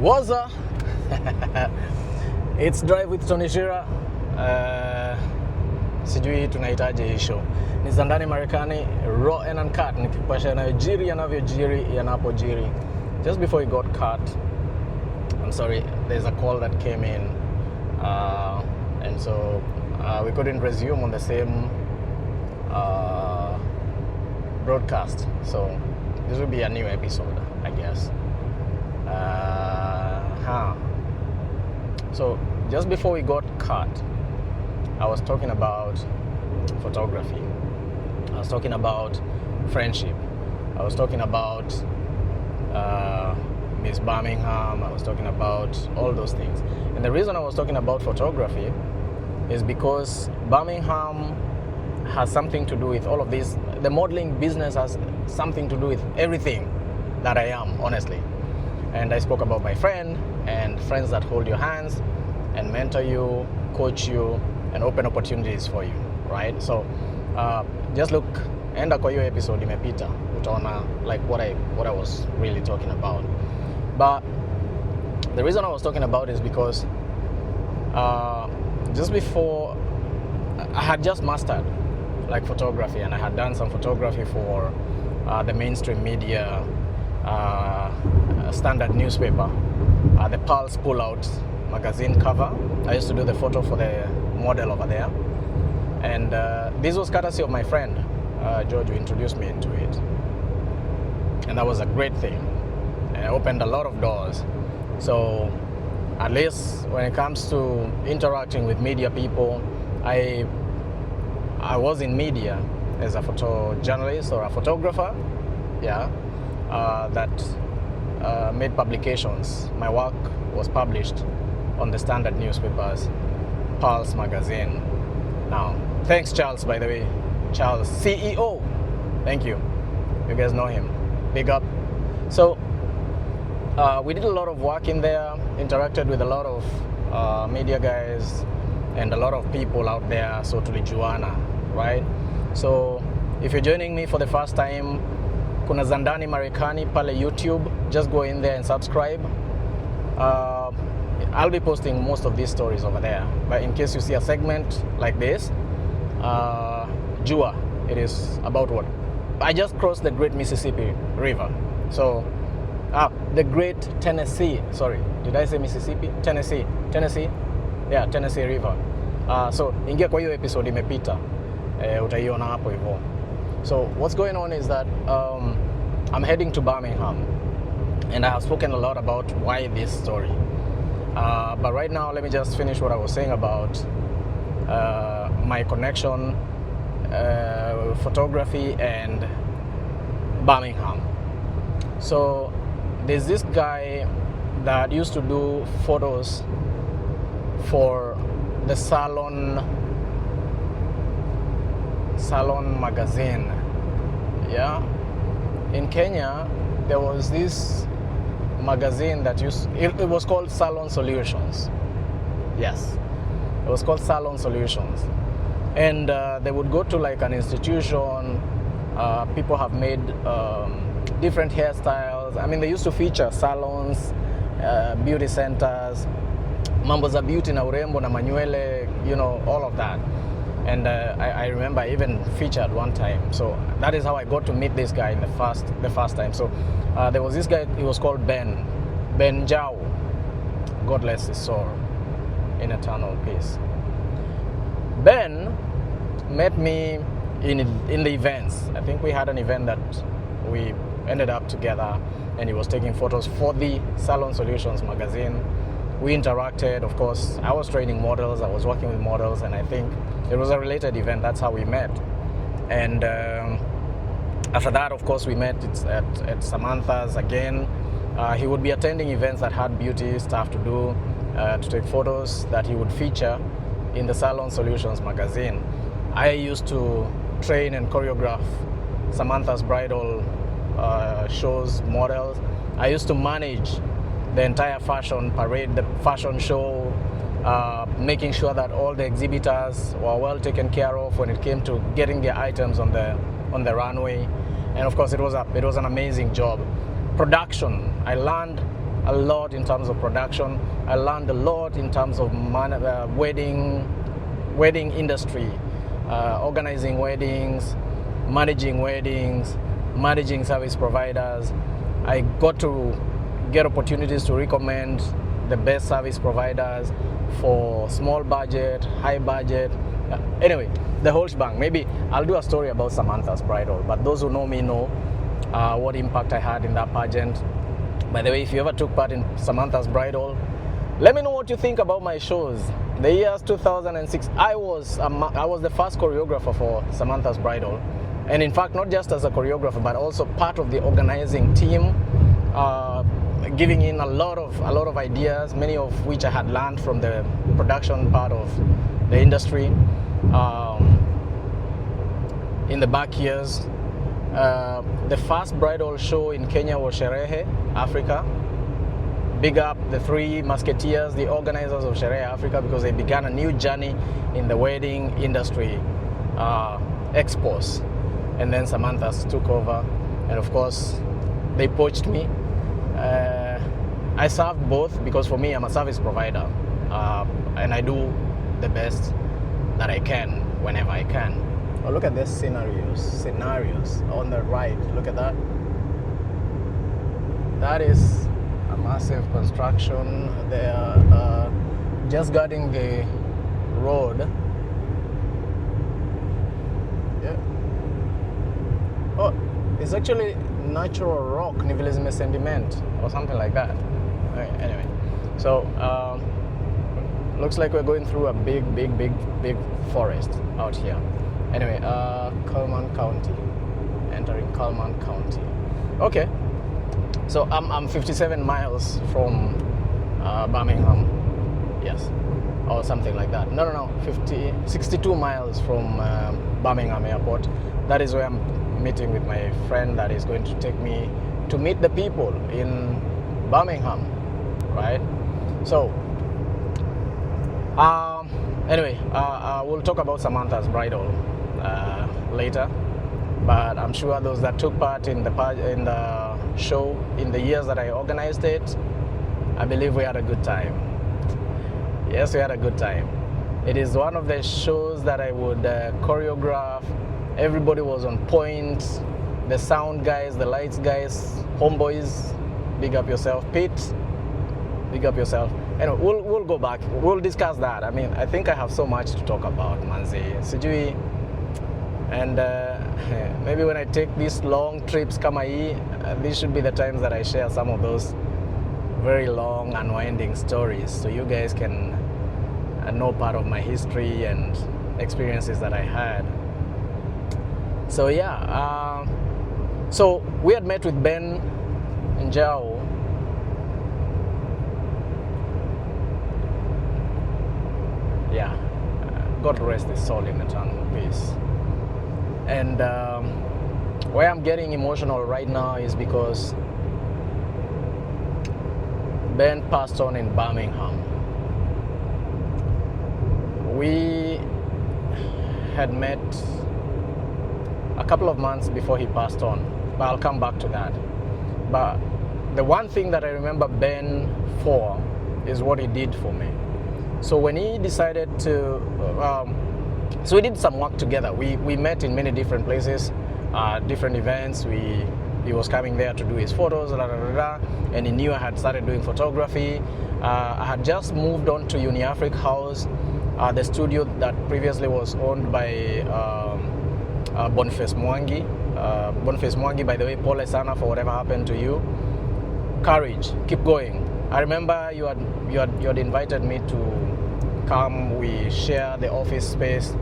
WOOZA. It's Drive with Tony Shira. Sijui tunahitaji hii show. Ni za ndani Marekani, raw and uncut. Nikipasha yanayojiri, yanavyojiri, yanapojiri. Just before he got cut, I'm sorry, there's a call that came in. And so we couldn't resume on the same broadcast. So this will be a new episode, I guess. So just before we got cut, I was talking about photography. I was talking about friendship. I was talking about Miss Birmingham. I was talking about all those things. And the reason I was talking about photography is because Birmingham has something to do with all of this. The modeling business has something to do with everything that I am, honestly. And I spoke about my friend and friends that hold your hands and mentor you, coach you, and open opportunities for you, right? So just look, enda kwa hiyo episode imepita, utaona like what I was really talking about. But the reason I was talking about is because just before, I had just mastered like photography, and I had done some photography for the mainstream media, standard newspaper, the Pulse Pull-Out magazine cover. I used to do the photo for the model over there, and this was courtesy of my friend George, who introduced me into it, and that was a great thing, and it opened a lot of doors. So at least when it comes to interacting with media people, I was in media as a photojournalist or a photographer, that made publications. My work was published on the standard newspapers, Pulse magazine. Now, thanks Charles, by the way. Charles, CEO. Thank you. You guys know him. Big up. So, we did a lot of work in there, interacted with a lot of media guys and a lot of people out there, so tulijuana, right? So, if you're joining me for the first time, kuna za ndani Marekani pale YouTube, just go in there and subscribe. I'll be posting most of these stories over there, but in case you see a segment like this, Jua, it is about what? I just crossed the Great Mississippi River. So, the Great Tennessee, sorry, did I say Mississippi? Tennessee, yeah, Tennessee River. So, ingia kwa hiyo episode imepita, utaiona hapo hivyo. So, what's going on is that I'm heading to Birmingham, and I have spoken a lot about why this story. But right now, let me just finish what I was saying about my connection, photography, and Birmingham. So there's this guy that used to do photos for the Salon magazine. Yeah, in Kenya there was this magazine that it was called Salon Solutions. Yes, it was called Salon Solutions, and they would go to like an institution. People have made different hairstyles. I mean, they used to feature salons, beauty centers, mambo za beauty na urembo na manywele, you know, all of that. And I remember I even featured one time. So that is how I got to meet this guy in the first time. So there was this guy, he was called Ben Zhao. God bless his soul in eternal peace. Ben met me in the events. I think we had an event that we ended up together, and he was taking photos for the Salon Solutions magazine. We interacted, of course. I was training models, I was working with models, and I think it was a related event. That's how we met. And after that, of course, we met at Samantha's again. He would be attending events that had beauty stuff to do, to take photos that he would feature in the Salon Solutions magazine. I used to train and choreograph Samantha's bridal shows, models. I used to manage the entire fashion parade, the fashion show, making sure that all the exhibitors were well taken care of when it came to getting their items on the runway. And of course, it was an amazing job. Production, I learned a lot in terms of production. I learned a lot in terms of wedding industry, organizing weddings, managing service providers. I got to get opportunities to recommend the best service providers for small budget, high budget. Anyway, the whole shebang. Maybe I'll do a story about Samantha's Bridal, but those who know me know what impact I had in that pageant. By the way, if you ever took part in Samantha's Bridal, let me know what you think about my shows. The years 2006, I was the first choreographer for Samantha's Bridal, and in fact, not just as a choreographer, but also part of the organizing team, giving in a lot of ideas, many of which I had learned from the production part of the industry. In the back years, the first bridal show in Kenya was Sherehe Africa. Big up the three musketeers, the organizers of Sherehe Africa, because they began a new journey in the wedding industry, expos. And then Samantha's took over, and of course, they poached me. I served both because for me, I'm a service provider, and I do the best that I can whenever I can. Oh, look at this scenarios on the right. Look at that. That is a massive construction. They are just guarding the road. Yeah. Oh, it's actually natural rock, nivelisme sediment, or something like that. Okay, anyway, so looks like we're going through a big forest out here. Anyway, Cullman County, entering Cullman County. Okay, so I'm 57 miles from Birmingham, yes, or something like that. No, 62 miles from Birmingham Airport. That is where I'm meeting with my friend that is going to take me to meet the people in Birmingham, right? So, anyway, we'll talk about Samantha's Bridal later, but I'm sure those that took part in the show in the years that I organized it, I believe we had a good time. Yes, we had a good time. It is one of the shows that I would choreograph. Everybody was on point. The sound guys, the lights guys, homeboys, big up yourself. Pete, big up yourself. Anyway, we'll go back. We'll discuss that. I mean, I think I have so much to talk about, manze. Sijui. And maybe when I take these long trips, kama hii, these should be the times that I share some of those very long, unwinding stories, so you guys can know part of my history and experiences that I had. So yeah, so we had met with Ben Njau. Yeah, God rest his soul in eternal peace. And why I'm getting emotional right now is because Ben passed on in Birmingham. We had met a couple of months before he passed on, but I'll come back to that. But the one thing that I remember Ben for is what he did for me. So when he decided to, so we did some work together. We met in many different places, different events. He was coming there to do his photos, and he knew I had started doing photography. I had just moved on to Uniafric House, the studio that previously was owned by Boniface Mwangi. Boniface Mwangi, by the way, pole sana for whatever happened to you. Courage, keep going. I remember you had invited me to come. We share the office space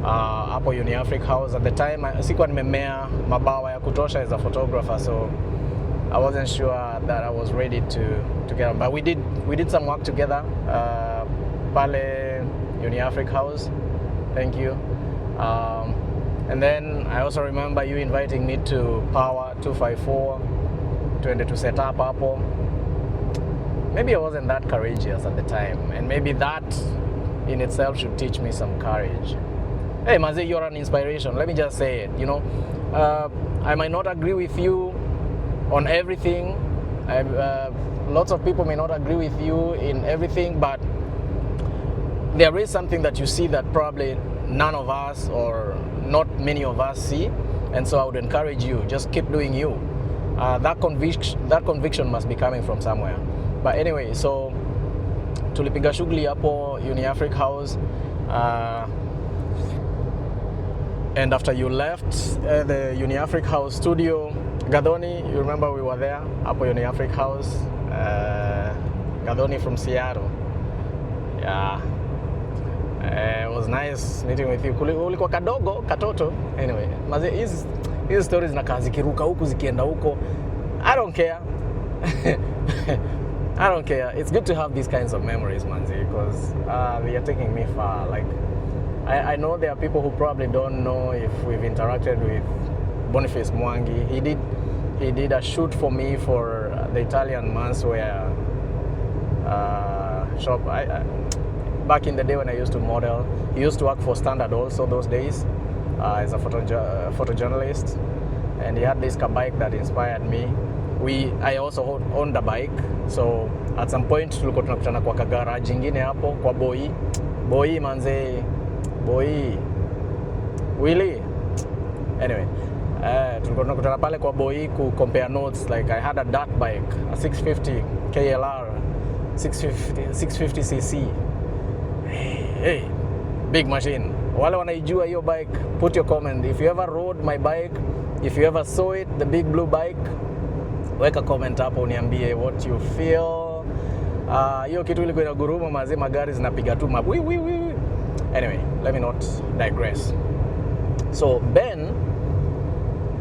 hapo Uniafric House. At the time, sikuwa nimemea mabawa ya kutosha as a photographer, so I wasn't sure that I was ready to get on. But we did some work together pale Uniafric House. Thank you. And then I also remember you inviting me to Power 254 to set up hapo. Maybe I wasn't that courageous at the time, and maybe that in itself should teach me some courage. Hey Mazi, you're an inspiration. Let me just say it, you know. I might not agree with you on everything. lots of people may not agree with you in everything, but there is something that you see that probably none of us or not many of us see, and so I would encourage you, just keep doing you. That conviction must be coming from somewhere. But anyway, so tulipiga shughuli hapo UniAfric House, and after you left the UniAfric House studio, Gadoni, you remember we were there hapo UniAfric House, Gadoni from Seattle. Yeah. It was nice meeting with you. Ulikuwa kadogo, katoto. Anyway, maze hizi stories na kazi kiruka huku zikienda huko. I don't care. I don't care. It's good to have these kinds of memories, manzi, because they are taking me far. Like, I know there are people who probably don't know if we've interacted with Boniface Mwangi. He did a shoot for me for the Italian menswear shop. Back in the day when I used to model, he used to work for Standard also those days as a photojournalist, and he had this bike that inspired me. I also owned a bike, so at some point tulikuwa tunakutana kwa garage ingine hapo kwa Boy manze, Willy. Anyway, tulikuwa tunakutana pale kwa Boy ku compare notes. Like I had a dirt bike, a 650 KLR, 650 cc. Hey, big machine. Wale wanaijua hiyo bike, put your comment. If you ever rode my bike, if you ever saw it, the big blue bike, weka comment hapo uniambie what you feel. Hiyo kitu ilikuwa inaguruma maze, magari zinapiga tu mabu. Anyway, let me not digress. So Ben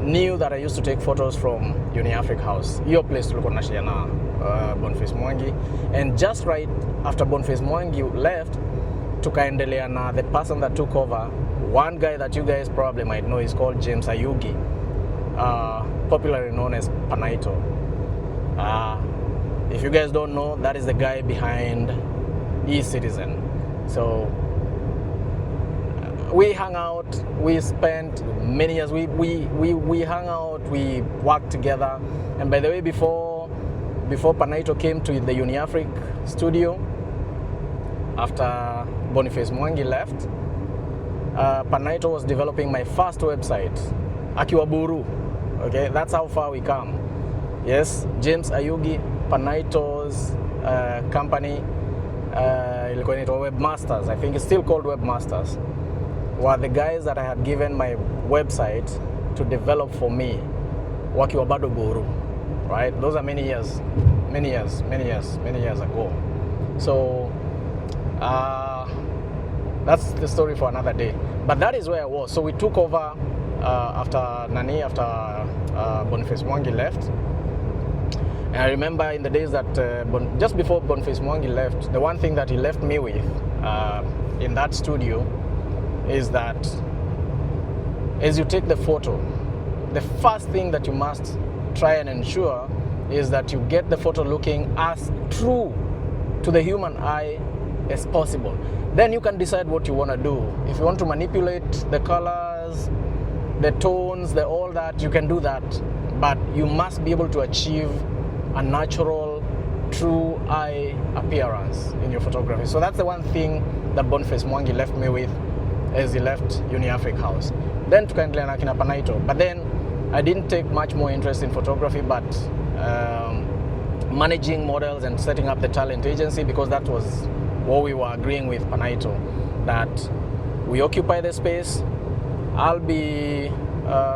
knew that I used to take photos from UniAfric House. Hiyo place tulikuwa tunashare na Boniface Mwangi, and just right after Boniface Mwangi left, tukaendelea na the person that took over. One guy that you guys probably might know is called James Ayugi, popularly known as Panaito. If you guys don't know, that is the guy behind eCitizen. So we hung out, we spent many years, we hung out, we worked together. And by the way, before Panaito came to the UniAfric studio, after Boniface Mwangi left, Panaito was developing my first website, Akiwaburu. Okay, that's how far we come. Yes, James Ayugi, Panaito's company, ilikuwa inaitwa Webmasters, I think it's still called Webmasters, were the guys that I had given my website to develop for me, wakiwa bado buru, right? Those are many years ago. So that's the story for another day. But that is where I was. So we took over after Boniface Mwangi left. And I remember in the days that just before Boniface Mwangi left, the one thing that he left me with in that studio is that as you take the photo, the first thing that you must try and ensure is that you get the photo looking as true to the human eye as possible. Then you can decide what you want to do. If you want to manipulate the colors, the tones, all that, you can do that. But you must be able to achieve a natural, true eye appearance in your photography. So that's the one thing that Boniface Mwangi left me with as he left UniAfric House. Then tukaendelea na kina Panaito. But then I didn't take much more interest in photography, but managing models and setting up the talent agency, because that was what we were agreeing with Panaito, that we occupy the space, I'll be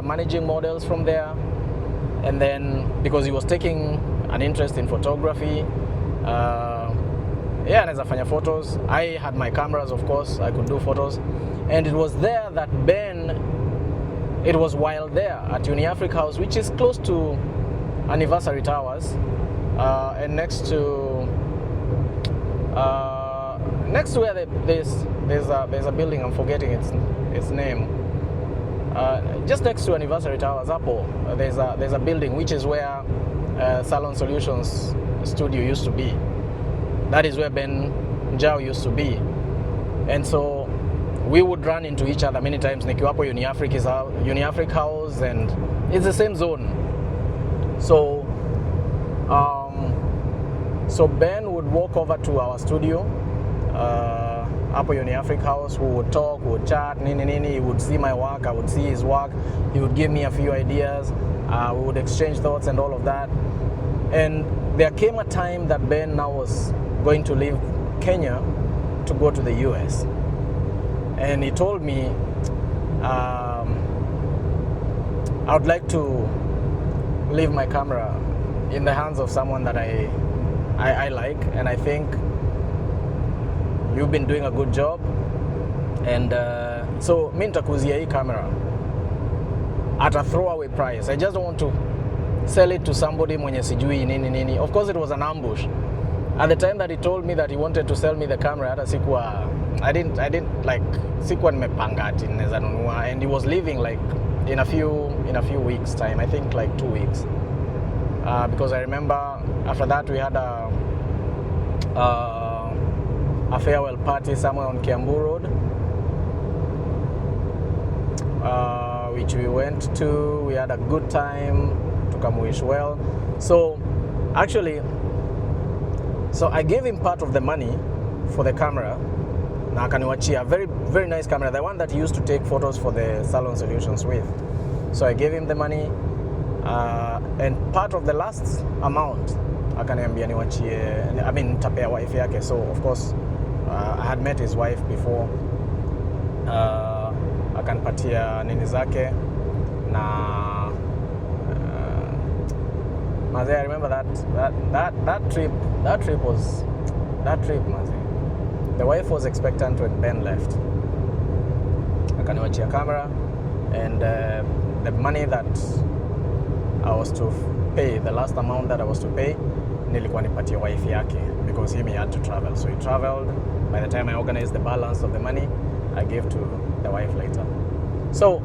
managing models from there, and then because he was taking an interest in photography, anaweza fanya photos. I had my cameras, of course, I could do photos, and it was there that it was while there at UniAfric House, which is close to Anniversary Towers, and next to where there's a building, I'm forgetting its name. Just next to Anniversary Towers, Apple, there's a building which is where Salon Solutions studio used to be. That is where Ben Njau used to be, and so we would run into each other many times. Nikiwapo UniAfric House, and it's the same zone. So So Ben would walk over to our studio, hapo Uni Afric House. We would talk, we would chat, nini. He would see my work, I would see his work. He would give me a few ideas. We would exchange thoughts and all of that. And there came a time that Ben now was going to leave Kenya to go to the US. And he told me, I would like to leave my camera in the hands of someone that I like, and I think you've been doing a good job, and so mi nitakuzia hii camera at a throwaway price. I just don't want to sell it to somebody mwenye sijui nini. Of course it was an ambush. At the time that he told me that he wanted to sell me the camera, hata I didn't like, sikuwa nimepanga ati naweza nunua, and he was leaving like in a few weeks time, I think like 2 weeks, because I remember after that we had a farewell party somewhere on Kiambu Road, which we went to. We had a good time, tukamwish well. So actually, I gave him part of the money for the camera, na akaniwachia very, very nice camera, the one that he used to take photos for the Salon Solutions with. So I gave him the money, and part of the last amount akaniambia niwachie, tapea wife yake. So of course I had met his wife before, akanipatia nini zake na I remember that trip maze, the wife was expectant when Ben left. Akaniwachia camera, and the money that I was to pay, the last amount that I was to pay, nilikuwa nipatia wife yake, because he had to travel. So he traveled. By the time I organized the balance of the money, I gave to the wife later. So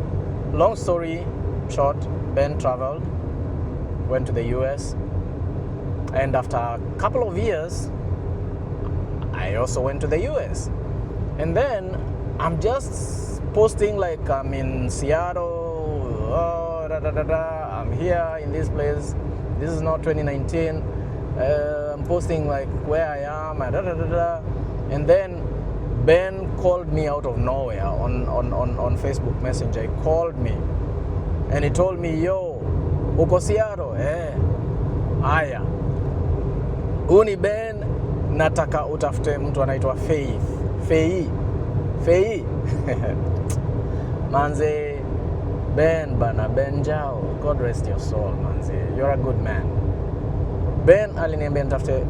long story short, Ben traveled, went to the US, and after a couple of years I also went to the US. And then I'm just posting like I'm in Seattle, I'm here in this place, this is not 2019, I'm posting like where I am, and then Ben called me out of nowhere on Facebook Messenger. He called me and he told me, yo, uko Seattle? Aya, uni Ben, nataka utafute mtu anaitwa Fei manze, Ben Jao, God rest your soul manze, you're a good man. Ben aliniambia nitafute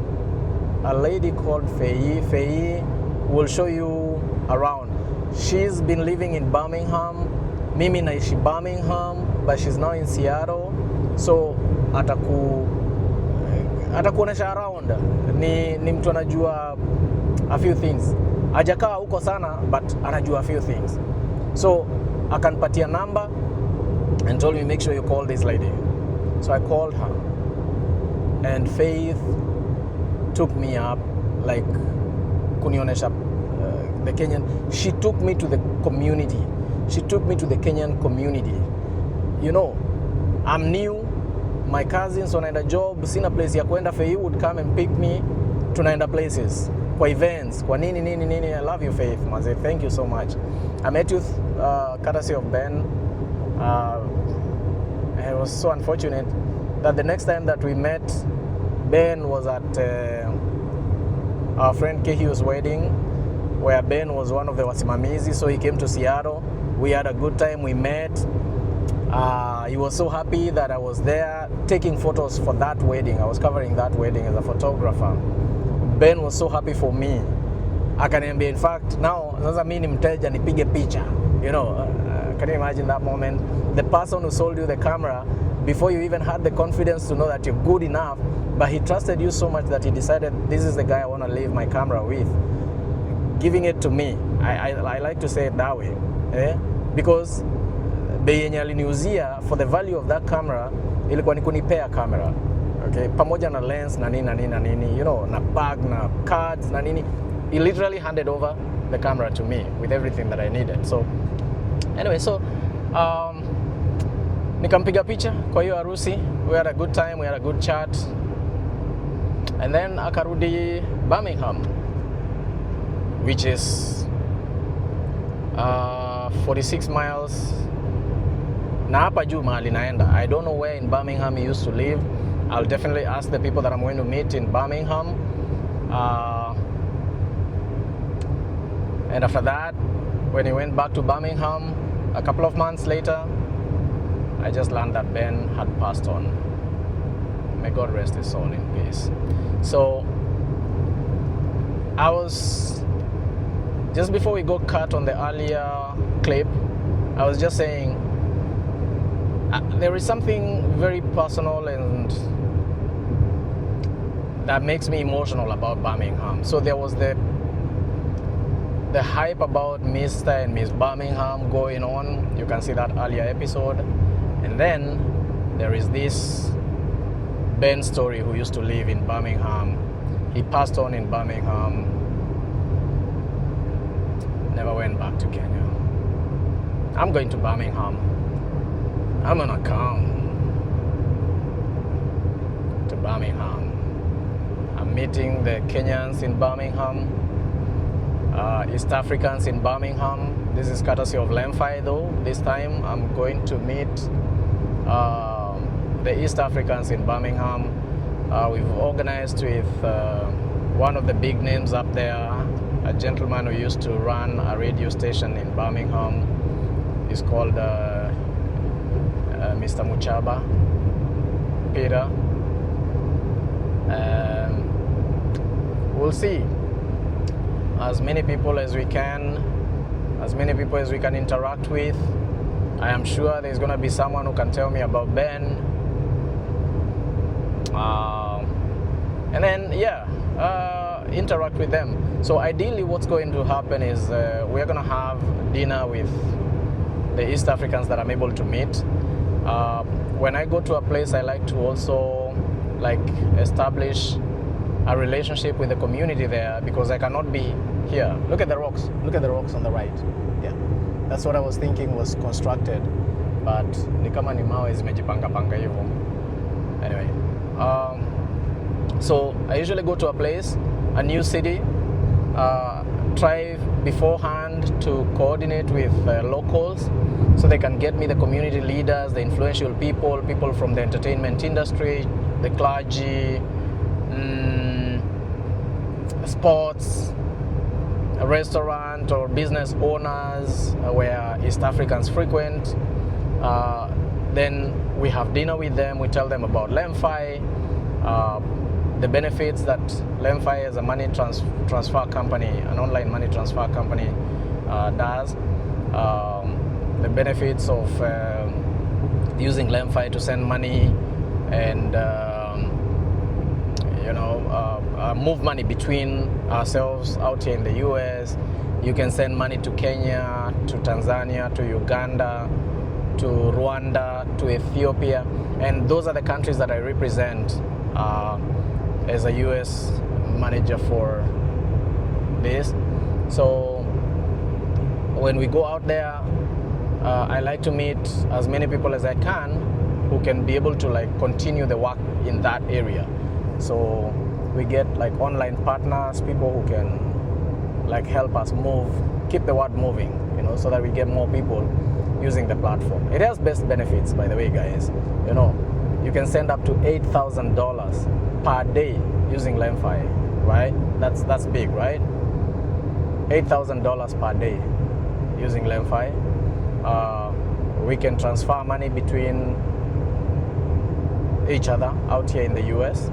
a lady called Fei will show you around. She's been living in Birmingham, mimi naishi Birmingham, but she's now in Seattle, so atakuonesha around. Ni mtu anajua a few things, hajakaa huko sana but anajua a few things. So akanipatia number and told me, make sure you call this lady. So I called her, and Faith took me up, like kunionesha the Kenyan. She took me to the community. She took me to the Kenyan community. You know, I'm new, my cousins wanaenda job, sina place ya kwenda. Faith would come and pick me, tunaenda places, kwa events, kwa nini. I love you, Faith maze, thank you so much. I met you courtesy of Ben. It was so unfortunate that the next time that we met, Ben was at our friend Kehiu's wedding, where Ben was one of the wasimamizi, so he came to Seattle. We had a good time, we met. He was so happy that I was there taking photos for that wedding. I was covering that wedding as a photographer. Ben was so happy for me. Akaniambia, in fact, now sasa mimi ni mteja nipige picha. You know, can you imagine that moment? The person who sold you the camera, before you even had the confidence to know that you're good enough, but he trusted you so much that he decided, this is the guy I want to leave my camera with, giving it to me. I like to say it that way, because bei yenye aliniuzia for the value of that camera ilikuwa ni kunipea camera, okay, pamoja na lens na nini, you know, na bag na cards na nini. He literally handed over the camera to me with everything that I needed. So anyway, so nikampiga picha kwa hiyo harusi. We had a good time, we had a good chat, and then akarudi Birmingham, which is 46 miles na hapa juu mahali naenda. I don't know where in Birmingham he used to live. I'll definitely ask the people that I'm going to meet in Birmingham. And after that, when he went back to Birmingham, a couple of months later, I just learned that Ben had passed on. May God rest his soul in peace. So I was, just before we got cut on the earlier clip, I was just saying, there is something very personal and that makes me emotional about Birmingham. So there was the hype about Mr. and Miss Birmingham going on. You can see that earlier episode. And then there is this Ben story who used to live in Birmingham. He passed on in Birmingham. Never went back to Kenya. I'm going to Birmingham. I'm gonna come to Birmingham. I'm meeting the Kenyans in Birmingham, East Africans in Birmingham. This is courtesy of Lemfi though. This time I'm going to meet the East Africans in Birmingham. We've organized with one of the big names up there, a gentleman who used to run a radio station in Birmingham. He's called Mr. Muchaba, Peter. We'll see as many people as we can interact with. I am sure there's going to be someone who can tell me about Ben. And then, interact with them. So ideally what's going to happen is we're going to have dinner with the East Africans that I'm able to meet. When I go to a place, I like to also establish a relationship with the community there, because I cannot be here. Look at the rocks. Look at the rocks on the right. Yeah, that's what I was thinking was constructed, but ni kama ni mawe zimejipanga panga hivyo. Anyway, so I usually go to a place, a new city, try beforehand to coordinate with locals so they can get me the community leaders, the influential people from the entertainment industry, the clergy, sports, a restaurant or business owners where East Africans frequent. Then we have dinner with them. We tell them about Lemfi, the benefits that Lemfi as a money transfer company, an online money transfer company, does. The benefits of using Lemfi to send money and move money between ourselves out here in the US. You can send money to Kenya, to Tanzania, to Uganda, to Rwanda, to Ethiopia, and those are the countries that I represent as a US manager for this. So when we go out there, I like to meet as many people as I can who can be able to continue the work in that area. So we get online partners, people who can help us keep the word moving, so that we get more people using the platform. It has best benefits, by the way, guys. You can send up to $8,000 per day using Lemfi, right? That's big, right? $8,000 per day using Lemfi. We can transfer money between each other out here in the US.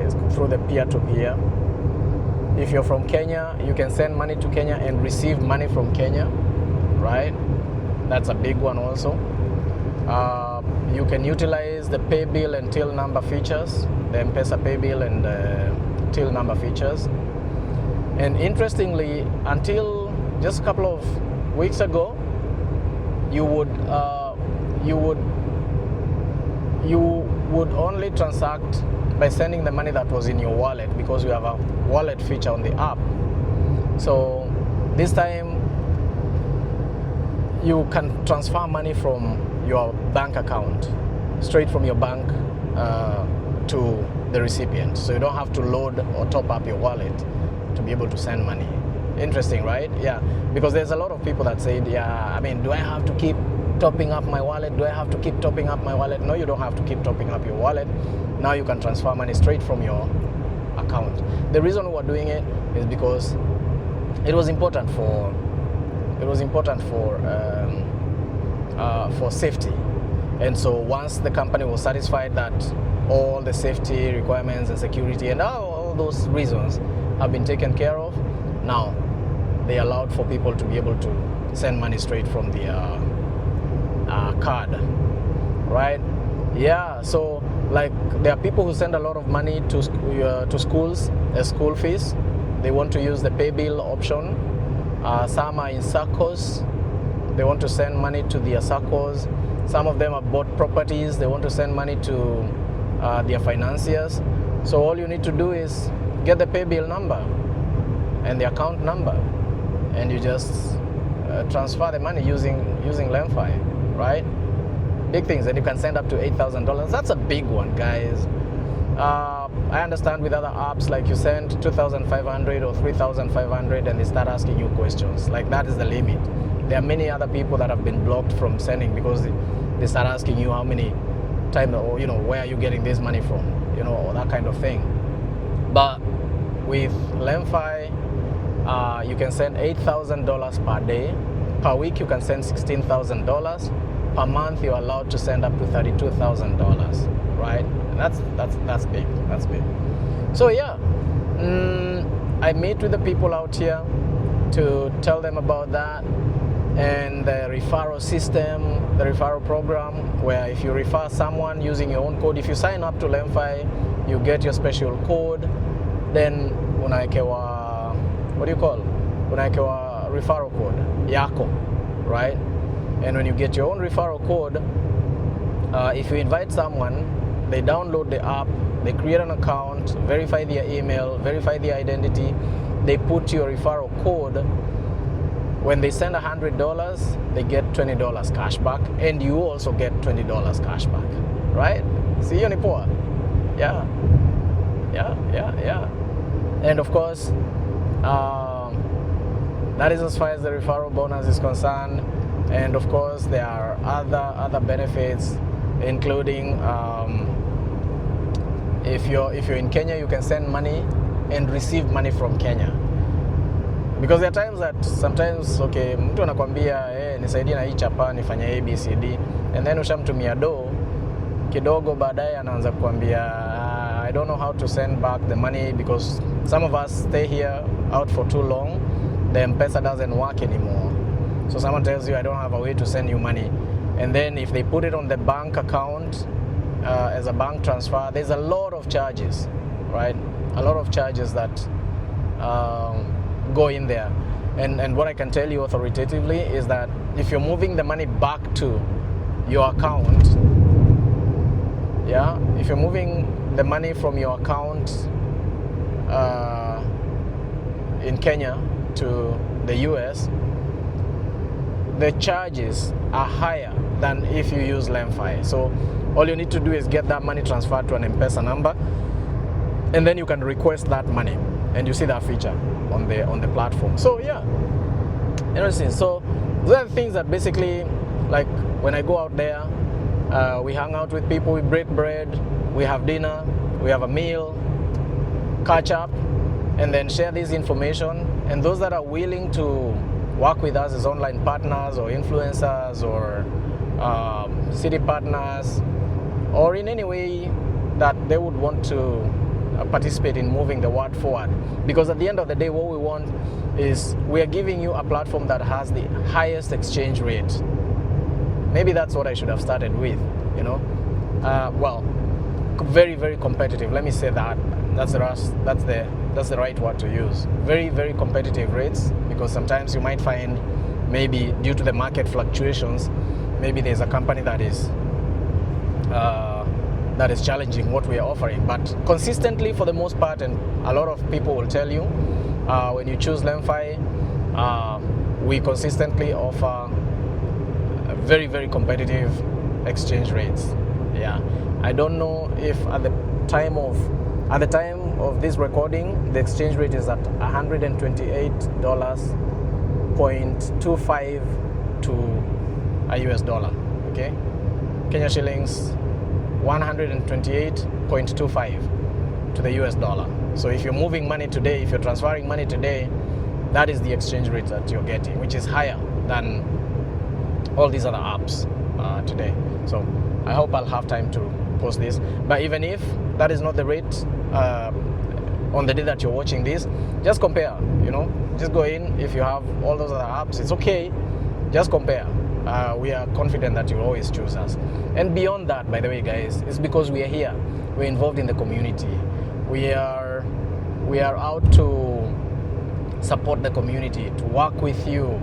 It's through the peer-to-peer. If you're from Kenya, you can send money to Kenya and receive money from Kenya, right? That's a big one also. You can utilize the pay bill and till number features, the M-Pesa pay bill and till number features. And interestingly, until just a couple of weeks ago, you would only transact by sending the money that was in your wallet, because we have a wallet feature on the app. So this time you can transfer money from your bank account, straight from your bank to the recipient. So you don't have to load or top up your wallet to be able to send money. Interesting, right? Yeah, because there's a lot of people that said, yeah, I mean, do I have to keep topping up my wallet? Do I have to keep topping up my wallet? No, you don't have to keep topping up your wallet. Now you can transfer money straight from your account. The reason we're doing it is because it was important for safety. And so once the company was satisfied that all the safety requirements and security and all those reasons have been taken care of, now they allowed for people to be able to send money straight from the card, right? Yeah, so like there are people who send a lot of money to schools as school fees. They want to use the pay bill option. Some are in SACCOs. They want to send money to their SACCOs. Some of them have bought properties. They want to send money to their financiers. So all you need to do is get the pay bill number and the account number, and you just transfer the money using LenFi, right? Big things, and you can send up to $8,000. That's a big one, guys. I understand with other apps, like you send 2,500 or 3,500 and they start asking you questions. Like that is the limit. There are many other people that have been blocked from sending because they start asking you how many times, or where are you getting this money from, or that kind of thing. But with LenFi, you can send $8,000 per day. Per week you can send $16,000. Per month you're allowed to send up to $32,000, right? That's big. That's big. So yeah, I meet with the people out here to tell them about that, and the referral system, the referral program, where if you refer someone using your own code, if you sign up to LenFi, you get your special code. Then unawekewa, what do you call? Unawekewa referral code yako, right? And when you get your own referral code, if you invite someone, they download the app, they create an account, verify their email, verify their identity, they put your referral code. When they send $100, they get $20 cash back, and you also get $20 cash back, right? See you nipoa. Yeah. And of course, that is as far as the referral bonus is concerned. And of course, there are other benefits, including if you're in Kenya, you can send money and receive money from Kenya. Because there are times that sometimes, okay, mtu anakwambia nisaidie na hii chapa nifanye ABCD, and then ushamtumia do kidogo, baadaye anaanza kukwambia I don't know how to send back the money because some of us stay here out for too long. The M-Pesa doesn't work anymore. So someone tells you I don't have a way to send you money, and then if they put it on the bank account as a bank transfer, there's a lot of charges, right? A lot of charges that go in there. And what I can tell you authoritatively is that if you're moving the money back to your account, if you're moving the money from your account in Kenya to the US, the charges are higher than if you use LenFi. So all you need to do is get that money transferred to an M-Pesa number, and then you can request that money, and you see that feature on the platform. So yeah, interesting. So those are the things that basically, like when I go out there, we hang out with people, we break bread, we have dinner, we have a meal, catch up, and then share this information. And those that are willing to work with us as online partners or influencers or city partners, or in any way that they would want to participate in moving the word forward. Because at the end of the day, what we want is we are giving you a platform that has the highest exchange rate. Maybe that's what I should have started with, well, very, very competitive. Let me say that. That's the right word to use. Very, very competitive rates, because sometimes you might find, maybe due to the market fluctuations, maybe there's a company that is challenging what we are offering. But consistently, for the most part, and a lot of people will tell you, when you choose LenFi, we consistently offer very, very competitive exchange rates. Yeah, I don't know if at the time of At the time of this recording, the exchange rate is at $128.25 to a US dollar. Okay, Kenya shillings 128.25 to the US dollar. So if you're moving money today, if you're transferring money today, that is the exchange rate that you're getting, which is higher than all these other apps today. So I hope I'll have time to post this. But even if that is not the rate on the day that you're watching this, just compare, just go in. If you have all those other apps, it's okay, just compare. We are confident that you'll always choose us. And beyond that, by the way, guys, it's because we are here. We're involved in the community. We are out to support the community, to work with you.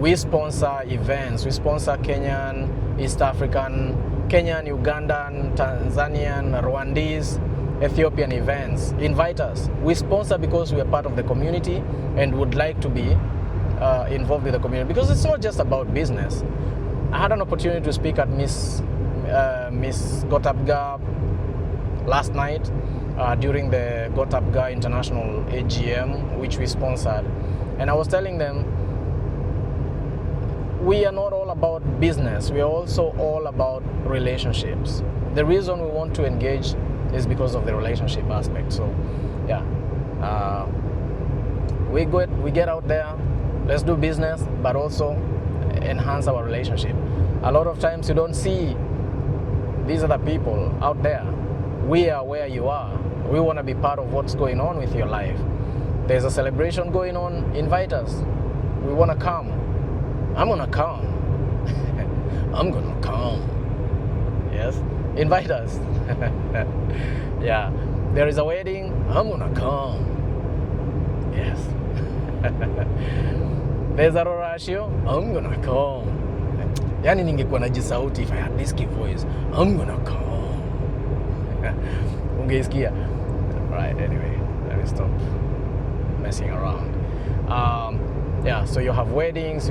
We sponsor events. We sponsor Kenyan, East African, Kenyan, Ugandan, Tanzanian, Rwandese, Ethiopian events. Invite us. We sponsor because we are part of the community and would like to be involved with the community, because it's not just about business. I had an opportunity to speak at Miss Gotabga last night during the Gotabga International AGM, which we sponsored, and I was telling them we are not all about business. We are also all about relationships. The reason we want to engage is because of the relationship aspect. So yeah, we get out there, let's do business, but also enhance our relationship. A lot of times you don't see these other people out there. We are where you are. We want to be part of what's going on with your life. There's a celebration going on, invite us. We want to come. I'm going to come. I'm going to come. Yes, invite us. Yeah, there is a wedding, I'm going to come. Yes. There's a ratio, I'm going to come. Yani ningekuwa najisauti if I had this key voice, I'm going to come. Ungeisikia. Right, anyway, let me stop messing around. Yeah, so you have weddings,